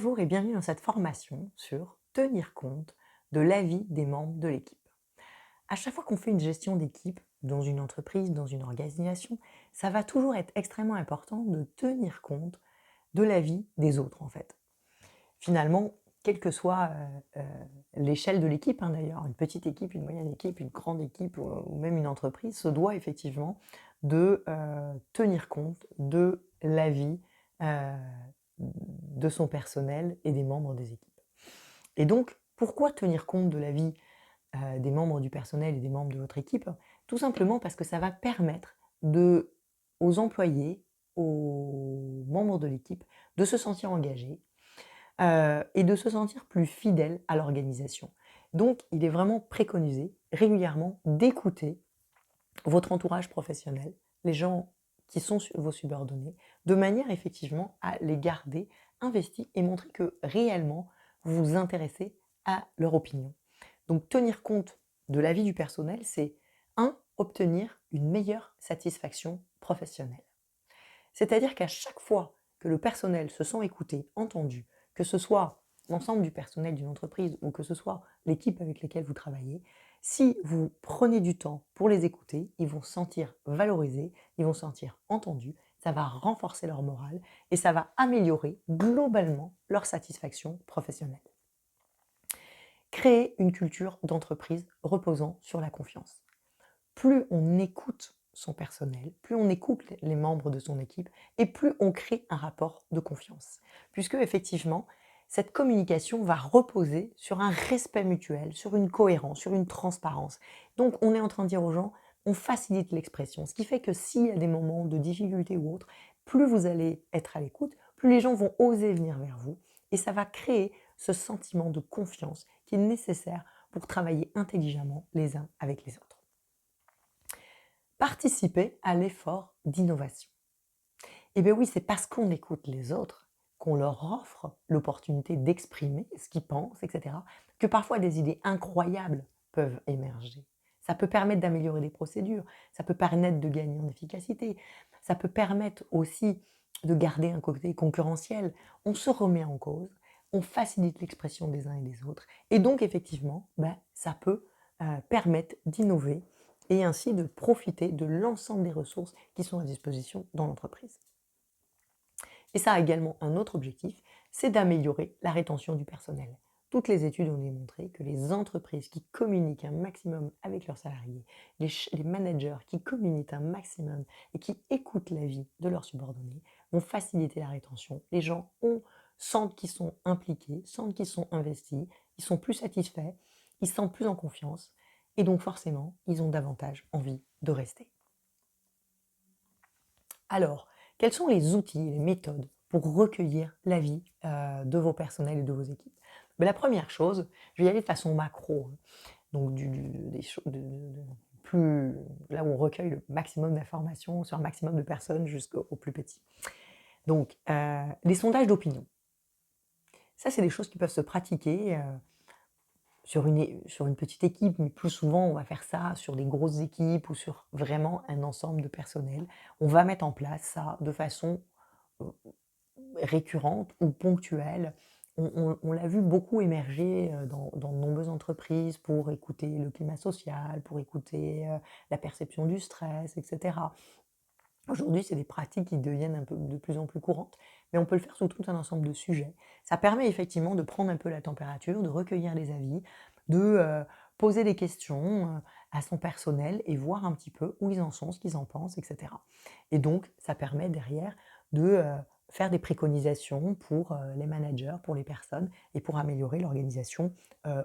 Bonjour et bienvenue dans cette formation sur tenir compte de l'avis des membres de l'équipe. À chaque fois qu'on fait une gestion d'équipe dans une entreprise, dans une organisation, ça va toujours être extrêmement important de tenir compte de l'avis des autres en fait. Finalement, quelle que soit l'échelle de l'équipe, hein, d'ailleurs, une petite équipe, une moyenne équipe, une grande équipe ou même une entreprise, se doit effectivement de tenir compte de l'avis euh, de son personnel et des membres des équipes. Et donc, pourquoi tenir compte de l'avis des membres du personnel et des membres de votre équipe? Tout simplement parce que ça va permettre aux employés, aux membres de l'équipe, de se sentir engagés et de se sentir plus fidèles à l'organisation. Donc, il est vraiment préconisé régulièrement d'écouter votre entourage professionnel, les gens qui sont vos subordonnés, de manière effectivement à les garder investis et montrer que réellement vous vous intéressez à leur opinion. Donc tenir compte de l'avis du personnel, c'est obtenir une meilleure satisfaction professionnelle. C'est-à-dire qu'à chaque fois que le personnel se sent écouté, entendu, que ce soit l'ensemble du personnel d'une entreprise ou que ce soit l'équipe avec laquelle vous travaillez, si vous prenez du temps pour les écouter, ils vont se sentir valorisés, ils vont se sentir entendus, ça va renforcer leur morale et ça va améliorer globalement leur satisfaction professionnelle. Créer une culture d'entreprise reposant sur la confiance. Plus on écoute son personnel, plus on écoute les membres de son équipe et plus on crée un rapport de confiance. Puisque effectivement, cette communication va reposer sur un respect mutuel, sur une cohérence, sur une transparence. Donc on est en train de dire aux gens, on facilite l'expression, ce qui fait que s'il y a des moments de difficulté ou autre, plus vous allez être à l'écoute, plus les gens vont oser venir vers vous et ça va créer ce sentiment de confiance qui est nécessaire pour travailler intelligemment les uns avec les autres. Participer à l'effort d'innovation. Eh bien oui, c'est parce qu'on écoute les autres, qu'on leur offre l'opportunité d'exprimer ce qu'ils pensent, etc., que parfois des idées incroyables peuvent émerger. Ça peut permettre d'améliorer des procédures, ça peut permettre de gagner en efficacité, ça peut permettre aussi de garder un côté concurrentiel. On se remet en cause, on facilite l'expression des uns et des autres, et donc effectivement, ça peut permettre d'innover et ainsi de profiter de l'ensemble des ressources qui sont à disposition dans l'entreprise. Et ça a également un autre objectif, c'est d'améliorer la rétention du personnel. Toutes les études ont démontré que les entreprises qui communiquent un maximum avec leurs salariés, les managers qui communiquent un maximum et qui écoutent l'avis de leurs subordonnés vont faciliter la rétention. Les gens sentent qu'ils sont impliqués, sentent qu'ils sont investis, ils sont plus satisfaits, ils se sentent plus en confiance et donc forcément, ils ont davantage envie de rester. Alors, quels sont les outils et les méthodes pour recueillir l'avis de vos personnels et de vos équipes? La première chose, je vais y aller de façon macro, hein, donc plus, là où on recueille le maximum d'informations sur un maximum de personnes jusqu'au plus petit. Donc, les sondages d'opinion. Ça, c'est des choses qui peuvent se pratiquer sur une petite équipe, mais plus souvent, on va faire ça sur des grosses équipes ou sur vraiment un ensemble de personnel. On va mettre en place ça de façon euh, récurrente ou ponctuelle. On l'a vu beaucoup émerger dans de nombreuses entreprises pour écouter le climat social, pour écouter la perception du stress, etc. Aujourd'hui, c'est des pratiques qui deviennent un peu de plus en plus courantes, mais on peut le faire sur tout un ensemble de sujets. Ça permet effectivement de prendre un peu la température, de recueillir les avis, de poser des questions à son personnel et voir un petit peu où ils en sont, ce qu'ils en pensent, etc. Et donc, ça permet derrière de faire des préconisations pour les managers, pour les personnes et pour améliorer l'organisation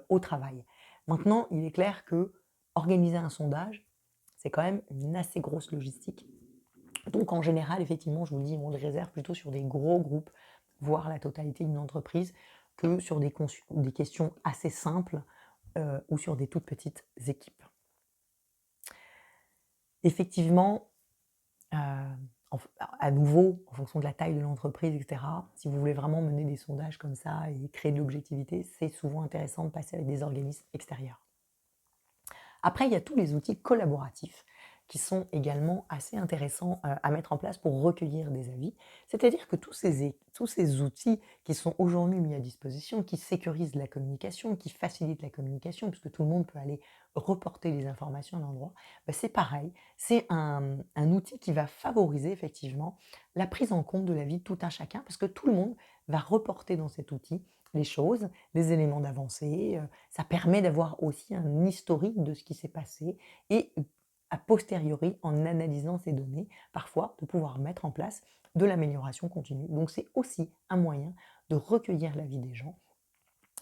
au travail. Maintenant, il est clair que organiser un sondage, c'est quand même une assez grosse logistique. Donc en général, effectivement, je vous le dis, on le réserve plutôt sur des gros groupes, voire la totalité d'une entreprise, que sur des questions assez simples ou sur des toutes petites équipes. Effectivement, à nouveau, en fonction de la taille de l'entreprise, etc., si vous voulez vraiment mener des sondages comme ça et créer de l'objectivité, c'est souvent intéressant de passer avec des organismes extérieurs. Après, il y a tous les outils collaboratifs qui sont également assez intéressants à mettre en place pour recueillir des avis. C'est-à-dire que tous ces outils qui sont aujourd'hui mis à disposition, qui sécurisent la communication, qui facilitent la communication, puisque tout le monde peut aller reporter les informations à l'endroit, bah, c'est pareil, c'est un outil qui va favoriser effectivement la prise en compte de la vie de tout un chacun, parce que tout le monde va reporter dans cet outil les choses, les éléments d'avancée. Ça permet d'avoir aussi un historique de ce qui s'est passé et a posteriori, en analysant ces données, parfois de pouvoir mettre en place de l'amélioration continue. Donc c'est aussi un moyen de recueillir l'avis des gens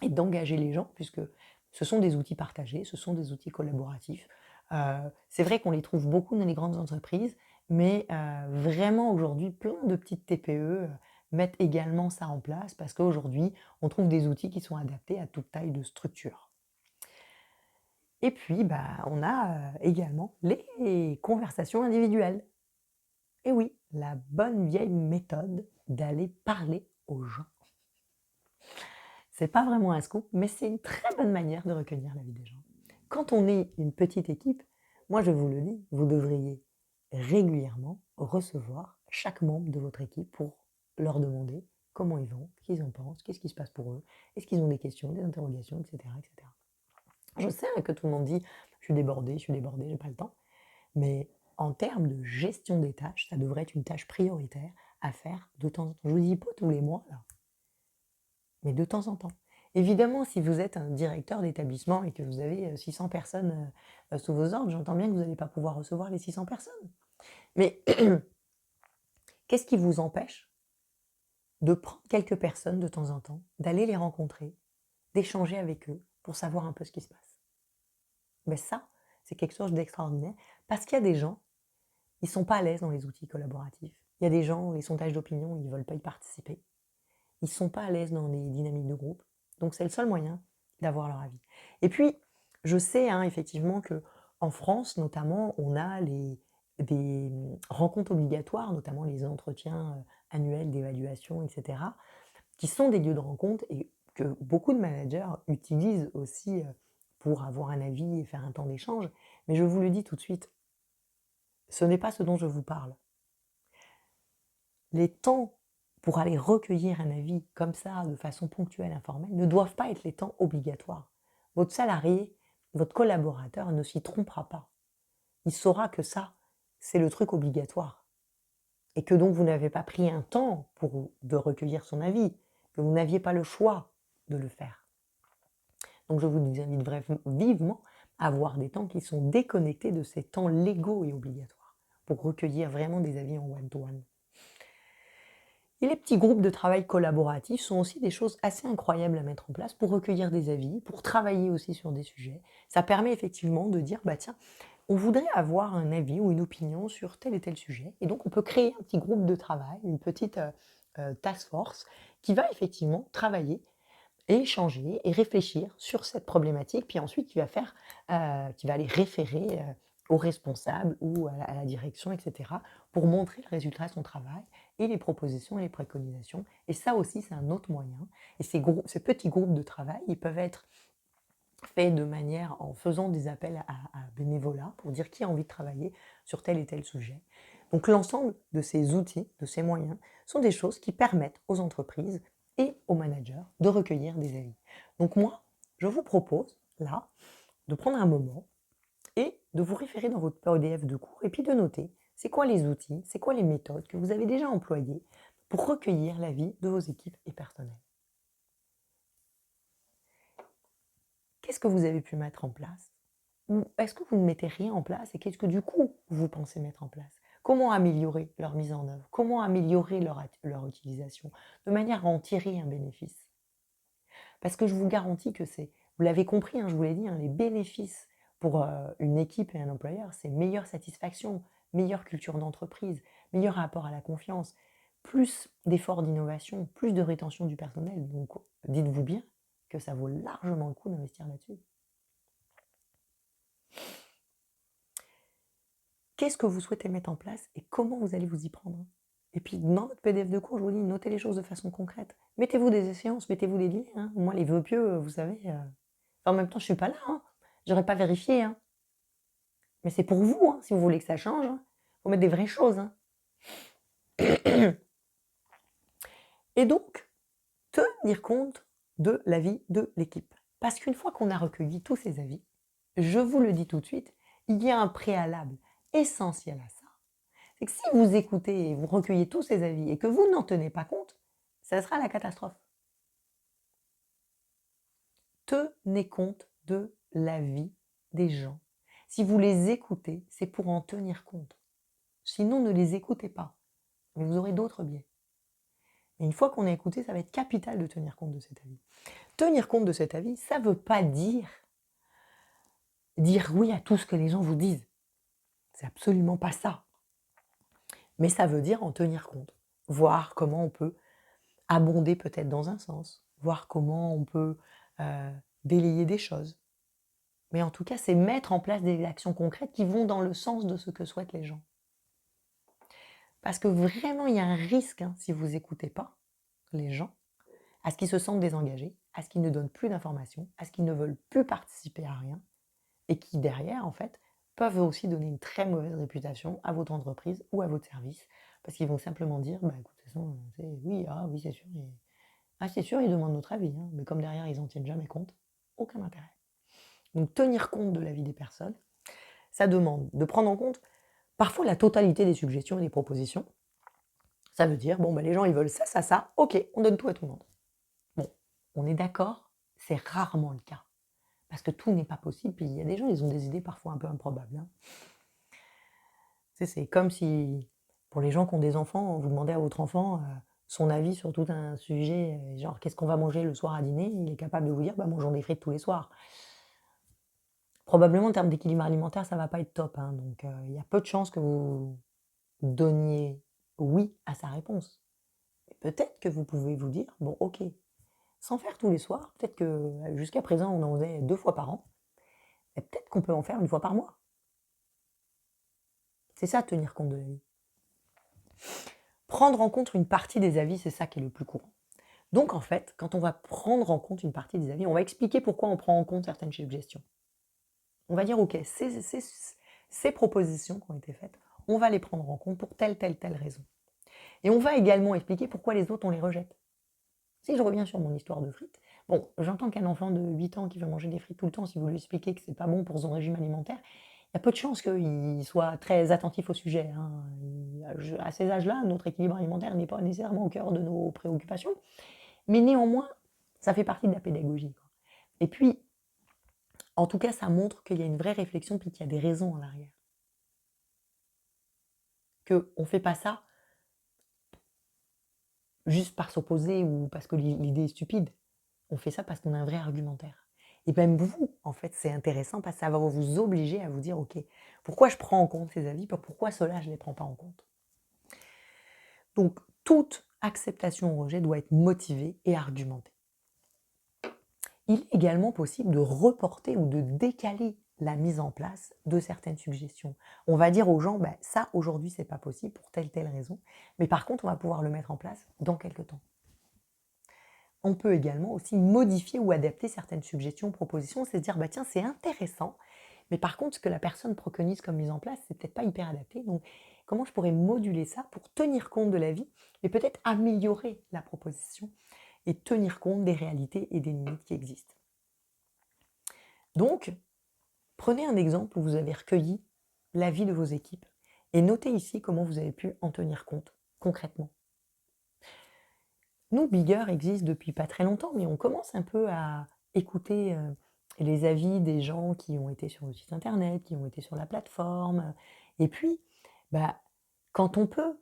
et d'engager les gens, puisque ce sont des outils partagés, ce sont des outils collaboratifs. C'est vrai qu'on les trouve beaucoup dans les grandes entreprises, mais vraiment aujourd'hui, plein de petites TPE mettent également ça en place, parce qu'aujourd'hui, on trouve des outils qui sont adaptés à toute taille de structure. Et puis, bah, on a également les conversations individuelles. Et oui, la bonne vieille méthode d'aller parler aux gens. C'est pas vraiment un scoop, mais c'est une très bonne manière de recueillir l'avis des gens. Quand on est une petite équipe, moi je vous le dis, vous devriez régulièrement recevoir chaque membre de votre équipe pour leur demander comment ils vont, ce qu'ils en pensent, qu'est-ce qui se passe pour eux, est-ce qu'ils ont des questions, des interrogations, etc., etc. Je sais que tout le monde dit je suis débordé, j'ai pas le temps. Mais en termes de gestion des tâches, ça devrait être une tâche prioritaire à faire de temps en temps. Je vous dis pas tous les mois, là, mais de temps en temps. Évidemment, si vous êtes un directeur d'établissement et que vous avez 600 personnes sous vos ordres, j'entends bien que vous n'allez pas pouvoir recevoir les 600 personnes. Mais qu'est-ce qui vous empêche de prendre quelques personnes de temps en temps, d'aller les rencontrer, d'échanger avec eux pour savoir un peu ce qui se passe? Mais ça, c'est quelque chose d'extraordinaire parce qu'il y a des gens, ils ne sont pas à l'aise dans les outils collaboratifs. Il y a des gens, les sondages d'opinion, ils ne veulent pas y participer. Ils ne sont pas à l'aise dans les dynamiques de groupe. Donc c'est le seul moyen d'avoir leur avis. Et puis, je sais effectivement qu'en France, notamment, on a des rencontres obligatoires, notamment les entretiens annuels d'évaluation, etc., qui sont des lieux de rencontre et que beaucoup de managers utilisent aussi pour avoir un avis et faire un temps d'échange. Mais je vous le dis tout de suite, ce n'est pas ce dont je vous parle. Les temps pour aller recueillir un avis comme ça, de façon ponctuelle, informelle, ne doivent pas être les temps obligatoires. Votre salarié, votre collaborateur ne s'y trompera pas. Il saura que ça, c'est le truc obligatoire. Et que donc vous n'avez pas pris un temps de recueillir son avis, que vous n'aviez pas le choix de le faire. Donc je vous invite vivement à avoir des temps qui sont déconnectés de ces temps légaux et obligatoires, pour recueillir vraiment des avis en one-to-one. Et les petits groupes de travail collaboratifs sont aussi des choses assez incroyables à mettre en place pour recueillir des avis, pour travailler aussi sur des sujets. Ça permet effectivement de dire, bah tiens, on voudrait avoir un avis ou une opinion sur tel et tel sujet. Et donc on peut créer un petit groupe de travail, une petite task force qui va effectivement travailler et échanger et réfléchir sur cette problématique, puis ensuite qui va aller référer aux responsables ou à la direction, etc., pour montrer le résultat de son travail et les propositions et les préconisations. Et ça aussi, c'est un autre moyen. Et ces petits groupes de travail, ils peuvent être faits de manière en faisant des appels à bénévolat pour dire qui a envie de travailler sur tel et tel sujet. Donc l'ensemble de ces outils, de ces moyens, sont des choses qui permettent aux entreprises et aux managers de recueillir des avis. Donc moi, je vous propose, là, de prendre un moment et de vous référer dans votre PDF de cours et puis de noter c'est quoi les outils, c'est quoi les méthodes que vous avez déjà employées pour recueillir l'avis de vos équipes et personnels. Qu'est-ce que vous avez pu mettre en place? Ou est-ce que vous ne mettez rien en place et qu'est-ce que du coup vous pensez mettre en place? Comment améliorer leur mise en œuvre? Comment améliorer leur utilisation de manière à en tirer un bénéfice? Parce que je vous garantis que vous l'avez compris, je vous l'ai dit, les bénéfices pour une équipe et un employeur, c'est meilleure satisfaction, meilleure culture d'entreprise, meilleur rapport à la confiance, plus d'efforts d'innovation, plus de rétention du personnel. Donc dites-vous bien que ça vaut largement le coup d'investir là-dessus. Qu'est-ce que vous souhaitez mettre en place et comment vous allez vous y prendre? Et puis dans votre PDF de cours, je vous dis, notez les choses de façon concrète. Mettez-vous des échéances, mettez-vous des délais. Moi, les vœux pieux, vous savez, en même temps, je suis pas là. J'aurais pas vérifié. Mais c'est pour vous, hein, si vous voulez que ça change, hein. Faut mettre des vraies choses, hein. Et donc, tenir compte de l'avis de l'équipe. Parce qu'une fois qu'on a recueilli tous ces avis, je vous le dis tout de suite, il y a un préalable essentiel à ça. C'est que si vous écoutez et vous recueillez tous ces avis et que vous n'en tenez pas compte, ça sera la catastrophe. Tenez compte de l'avis des gens. Si vous les écoutez, c'est pour en tenir compte. Sinon, ne les écoutez pas. Mais vous aurez d'autres biais. Et une fois qu'on a écouté, ça va être capital de tenir compte de cet avis. Tenir compte de cet avis, ça ne veut pas dire oui à tout ce que les gens vous disent. C'est absolument pas ça. Mais ça veut dire en tenir compte. Voir comment on peut abonder peut-être dans un sens. Voir comment on peut délayer des choses. Mais en tout cas, c'est mettre en place des actions concrètes qui vont dans le sens de ce que souhaitent les gens. Parce que vraiment, il y a un risque, hein, si vous n'écoutez pas les gens, à ce qu'ils se sentent désengagés, à ce qu'ils ne donnent plus d'informations, à ce qu'ils ne veulent plus participer à rien, et qui derrière, en fait, peuvent aussi donner une très mauvaise réputation à votre entreprise ou à votre service, parce qu'ils vont simplement dire, bah écoutez, oui, c'est sûr, ils demandent notre avis, hein, mais comme derrière, ils n'en tiennent jamais compte, aucun intérêt. Donc tenir compte de la vie des personnes, ça demande de prendre en compte parfois la totalité des suggestions et des propositions. Ça veut dire, bon, bah, les gens, ils veulent ça, ok, on donne tout à tout le monde. Bon, on est d'accord, c'est rarement le cas. Parce que tout n'est pas possible, puis il y a des gens, ils ont des idées parfois un peu improbables. Hein. C'est comme si, pour les gens qui ont des enfants, vous demandez à votre enfant son avis sur tout un sujet, genre qu'est-ce qu'on va manger le soir à dîner, il est capable de vous dire, bah, mangeons des frites tous les soirs. Probablement, en termes d'équilibre alimentaire, ça va pas être top. Hein, donc, il y a peu de chances que vous donniez oui à sa réponse. Et peut-être que vous pouvez vous dire, bon, ok, sans faire tous les soirs, peut-être que jusqu'à présent, on en faisait 2 fois par an, et peut-être qu'on peut en faire 1 fois par mois. C'est ça, tenir compte de la vie. Prendre en compte une partie des avis, c'est ça qui est le plus courant. Donc, en fait, quand on va prendre en compte une partie des avis, on va expliquer pourquoi on prend en compte certaines suggestions. On va dire, ok, ces propositions qui ont été faites, on va les prendre en compte pour telle raison. Et on va également expliquer pourquoi les autres, on les rejette. Si je reviens sur mon histoire de frites, bon, j'entends qu'un enfant de 8 ans qui veut manger des frites tout le temps, si vous lui expliquez que c'est pas bon pour son régime alimentaire, il y a peu de chances qu'il soit très attentif au sujet. Hein. À ces âges-là, notre équilibre alimentaire n'est pas nécessairement au cœur de nos préoccupations, mais néanmoins, ça fait partie de la pédagogie. Quoi. Et puis, en tout cas, ça montre qu'il y a une vraie réflexion puis qu'il y a des raisons en arrière. Qu'on ne fait pas ça juste par s'opposer ou parce que l'idée est stupide. On fait ça parce qu'on a un vrai argumentaire. Et même vous, en fait, c'est intéressant parce que ça va vous obliger à vous dire, ok, pourquoi je prends en compte ces avis, pourquoi ceux-là, je ne les prends pas en compte. Donc, toute acceptation ou rejet doit être motivée et argumentée. Il est également possible de reporter ou de décaler la mise en place de certaines suggestions. On va dire aux gens, bah, ça aujourd'hui c'est pas possible pour telle raison, mais par contre on va pouvoir le mettre en place dans quelques temps. On peut également aussi modifier ou adapter certaines suggestions, propositions, c'est dire bah tiens c'est intéressant, mais par contre ce que la personne préconise comme mise en place c'est peut-être pas hyper adapté, donc comment je pourrais moduler ça pour tenir compte de la vie et peut-être améliorer la proposition et tenir compte des réalités et des limites qui existent. Donc, prenez un exemple où vous avez recueilli l'avis de vos équipes et notez ici comment vous avez pu en tenir compte concrètement. Nous, Bigger existe depuis pas très longtemps, mais on commence un peu à écouter les avis des gens qui ont été sur le site internet, qui ont été sur la plateforme. Et puis, bah, quand on peut,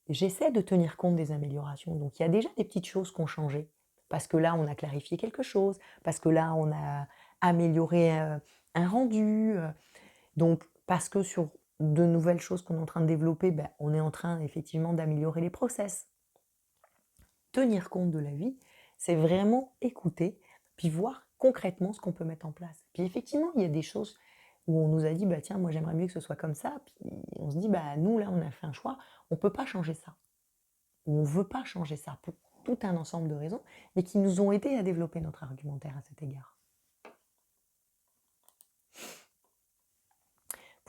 j'essaie de tenir compte des améliorations. Donc, il y a déjà des petites choses qui ont changé. Parce que là, on a clarifié quelque chose, parce que là, on a amélioré un rendu. Donc, parce que sur de nouvelles choses qu'on est en train de développer, ben, on est en train effectivement d'améliorer les process. Tenir compte de la vie, c'est vraiment écouter, puis voir concrètement ce qu'on peut mettre en place. Puis effectivement, il y a des choses où on nous a dit, bah, tiens, moi j'aimerais mieux que ce soit comme ça, puis on se dit, bah, nous là, on a fait un choix, on ne peut pas changer ça. Ou on ne veut pas changer ça pour tout un ensemble de raisons, mais qui nous ont aidé à développer notre argumentaire à cet égard.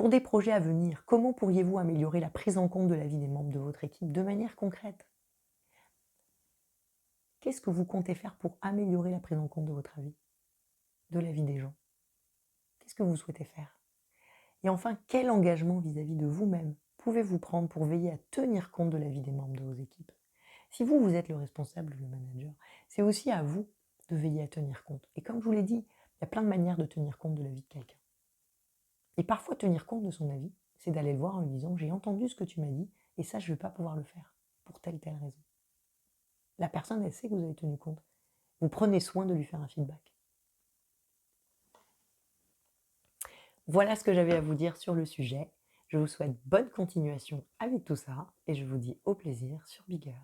Pour des projets à venir, comment pourriez-vous améliorer la prise en compte de la vie des membres de votre équipe de manière concrète? Qu'est-ce que vous comptez faire pour améliorer la prise en compte de votre avis, de la vie des gens? Qu'est-ce que vous souhaitez faire? Et enfin, quel engagement vis-à-vis de vous-même pouvez-vous prendre pour veiller à tenir compte de la vie des membres de vos équipes? Si vous, vous êtes le responsable, le manager, c'est aussi à vous de veiller à tenir compte. Et comme je vous l'ai dit, il y a plein de manières de tenir compte de la vie de quelqu'un. Et parfois, tenir compte de son avis, c'est d'aller le voir en lui disant: j'ai entendu ce que tu m'as dit, et ça, je ne vais pas pouvoir le faire, pour telle raison. La personne, elle sait que vous avez tenu compte. Vous prenez soin de lui faire un feedback. Voilà ce que j'avais à vous dire sur le sujet. Je vous souhaite bonne continuation avec tout ça, et je vous dis au plaisir sur Bigger.